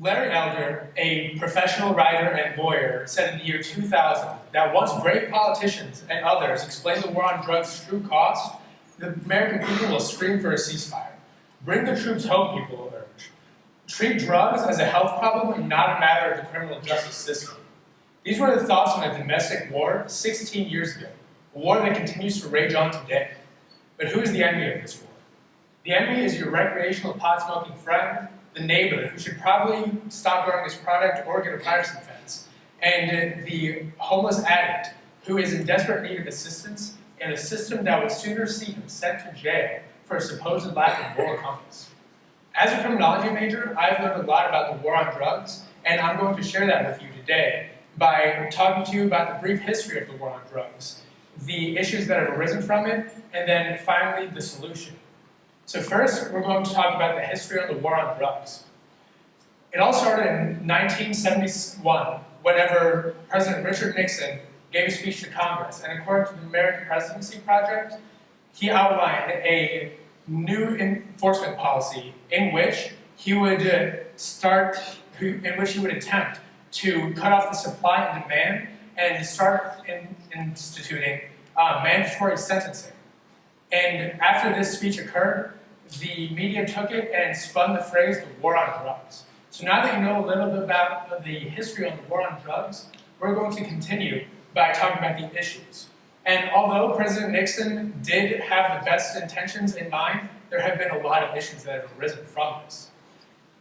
Larry Elder, a professional writer and lawyer, said in the year 2000 that once brave politicians and others explain the war on drugs' true cost, the American people will scream for a ceasefire. Bring the troops home, people will urge. Treat drugs as a health problem and not a matter of the criminal justice system. These were the thoughts on a domestic war 16 years ago, a war that continues to rage on today. But who is the enemy of this war? The enemy is your recreational pot-smoking friend, the neighbor who should probably stop growing his product or get a privacy fence, and the homeless addict who is in desperate need of assistance in a system that would sooner see him sent to jail for a supposed lack of moral compass. As a criminology major, I've learned a lot about the war on drugs, and I'm going to share that with you today by talking to you about the brief history of the war on drugs, the issues that have arisen from it, and then finally the solution. So first, we're going to talk about the history of the war on drugs. It all started in 1971, whenever President Richard Nixon gave a speech to Congress, and according to the American Presidency Project, he outlined a new enforcement policy in which he would attempt to cut off the supply and demand and start instituting mandatory sentencing. And after this speech occurred, the media took it and spun the phrase, the war on drugs. So now that you know a little bit about the history of the war on drugs, we're going to continue by talking about the issues. And although President Nixon did have the best intentions in mind, there have been a lot of issues that have arisen from this.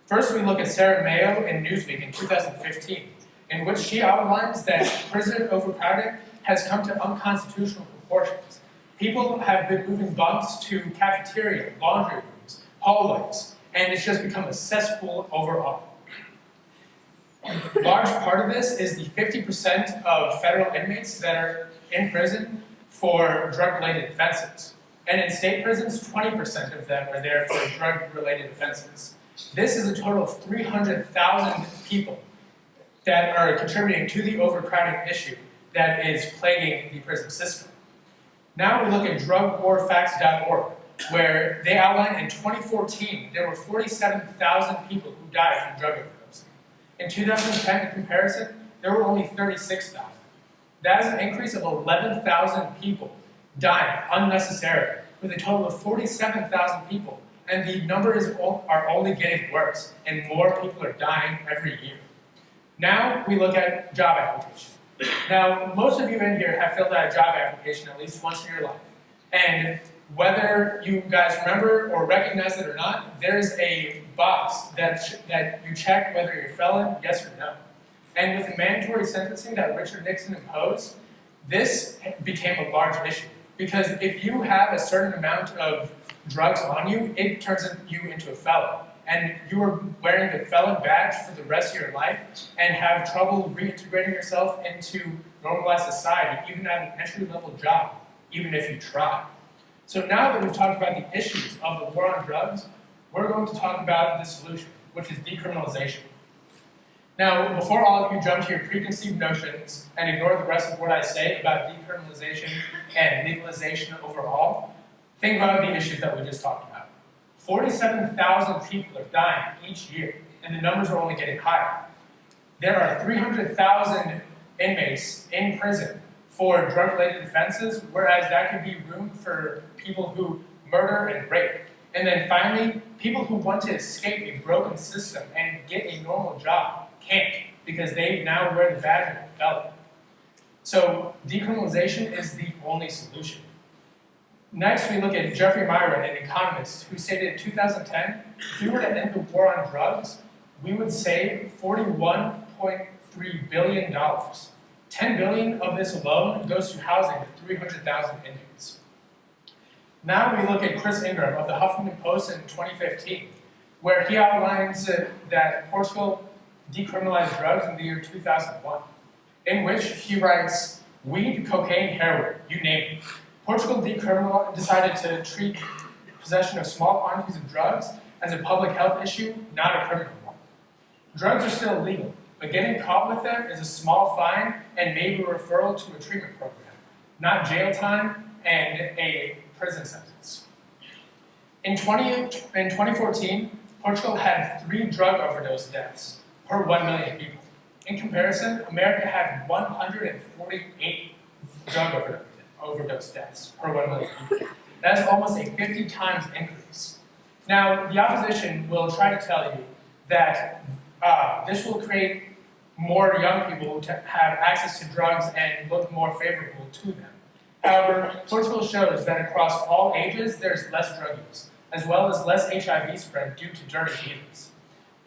First, we look at Sarah Mayo in Newsweek in 2015, in which she outlines that prison overcrowding has come to unconstitutional proportions. People have been moving bunks to cafeteria, laundry rooms, hallways, and it's just become a cesspool overall. A large part of this is the 50% of federal inmates that are in prison for drug-related offenses. And in state prisons, 20% of them are there for drug-related offenses. This is a total of 300,000 people that are contributing to the overcrowding issue that is plaguing the prison system. Now we look at drugwarfacts.org, where they outline in 2014 there were 47,000 people who died from drug overdose. In 2010, in comparison, there were only 36,000. That is an increase of 11,000 people dying unnecessarily, with a total of 47,000 people, and the numbers are only getting worse, and more people are dying every year. Now we look at job application. Now, most of you in here have filled out a job application at least once in your life. And whether you guys remember or recognize it or not, there's a box that you check whether you're a felon, yes or no. And with the mandatory sentencing that Richard Nixon imposed, this became a large issue. Because if you have a certain amount of drugs on you, it turns you into a felon. And you are wearing the felon badge for the rest of your life and have trouble reintegrating yourself into normalized society, even at an entry-level job, even if you try. So now that we've talked about the issues of the war on drugs, we're going to talk about the solution, which is decriminalization. Now, before all of you jump to your preconceived notions and ignore the rest of what I say about decriminalization and legalization overall, think about the issues that we just talked about. 47,000 people are dying each year, and the numbers are only getting higher. There are 300,000 inmates in prison for drug-related offenses, whereas that could be room for people who murder and rape. And then finally, people who want to escape a broken system and get a normal job can't, because they now wear the badge of a felon. So decriminalization is the only solution. Next, we look at Jeffrey Myron, an economist, who stated in 2010, if we were to end the war on drugs, we would save $41.3 billion. $10 billion of this alone goes to housing for 300,000 inmates. Now we look at Chris Ingram of the Huffington Post in 2015, where he outlines that Portugal decriminalized drugs in the year 2001, in which he writes, weed, cocaine, heroin, you name it. Portugal decided to treat possession of small quantities of drugs as a public health issue, not a criminal one. Drugs are still illegal, but getting caught with them is a small fine and maybe a referral to a treatment program, not jail time and a prison sentence. In 2014, Portugal had 3 drug overdose deaths per 1 million people. In comparison, America had 148 drug overdose deaths per 1 million people. That is almost a 50 times increase. Now, the opposition will try to tell you that this will create more young people to have access to drugs and look more favorable to them. However, Portugal shows that across all ages, there's less drug use, as well as less HIV spread due to dirty needles.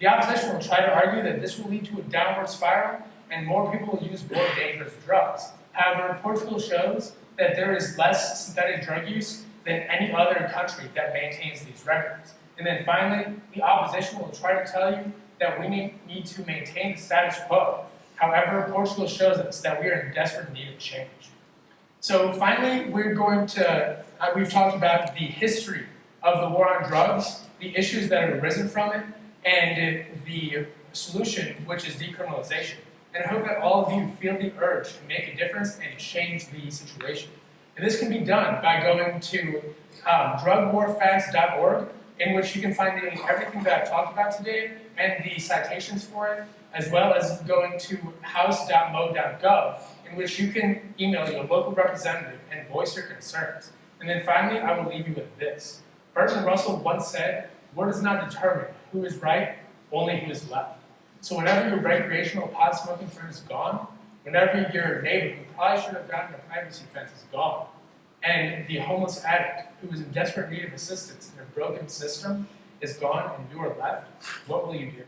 The opposition will try to argue that this will lead to a downward spiral and more people will use more dangerous drugs. However, Portugal shows that there is less synthetic drug use than any other country that maintains these records. And then finally, the opposition will try to tell you that we need to maintain the status quo. However, Portugal shows us that we are in desperate need of change. So finally, we're going to, we've talked about the history of the war on drugs, the issues that have arisen from it, and the solution, which is decriminalization. And I hope that all of you feel the urge to make a difference and change the situation. And this can be done by going to drugwarfacts.org, in which you can find everything that I've talked about today and the citations for it, as well as going to house.mo.gov, in which you can email your local representative and voice your concerns. And then finally, I will leave you with this. Bertrand Russell once said, "War does not determine who is right, only who is left." So whenever your recreational pot smoking friend is gone, whenever your neighbor who probably should have gotten a privacy fence is gone, and the homeless addict who is in desperate need of assistance in a broken system is gone and you are left, what will you do?